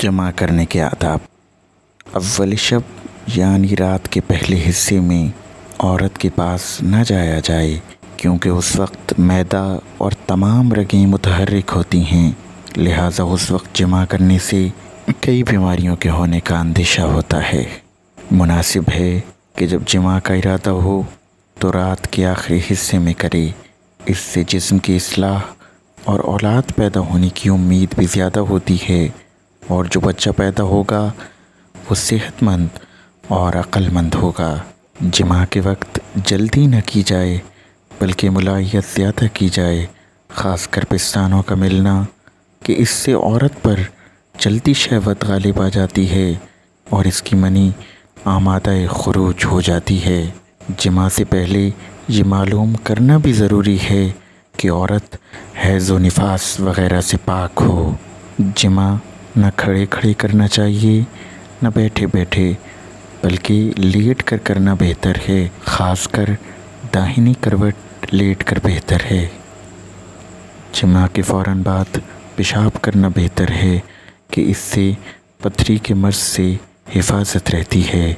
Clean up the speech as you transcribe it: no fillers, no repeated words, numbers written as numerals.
जमा करने के आदाब। अव्वल शब यानी रात के पहले हिस्से में औरत के पास न जाया जाए, क्योंकि उस वक्त मैदा और तमाम रगें मुतहर्रिक होती हैं। लिहाजा उस वक्त जमा करने से कई बीमारियों के होने का अंदेशा होता है। मुनासिब है कि जब जमा का इरादा हो तो रात के आखिरी हिस्से में करे। इससे जिस्म की इस्लाह और औलाद पैदा होने की उम्मीद भी ज़्यादा होती है, और जो बच्चा पैदा होगा वो सेहतमंद और अक्लमंद होगा। जमा के वक्त जल्दी न की जाए, बल्कि मुलाहियत ज़्यादा की जाए, ख़ासकर पेस्तानों का मिलना, कि इससे औरत पर जल्दी शहवत गालिब आ जाती है और इसकी मनी आमादा खुरूज हो जाती है। जमा से पहले ये मालूम करना भी ज़रूरी है कि औरत हैज़ व निफास वग़ैरह से पाक हो। जमा न खड़े खड़े करना चाहिए न बैठे बैठे, बल्कि लेट कर करना बेहतर है। ख़ासकर दाहिनी करवट लेट कर बेहतर है। जमा के फ़ौरन बाद पेशाब करना बेहतर है कि इससे पथरी के मर्ज़ से हिफाजत रहती है।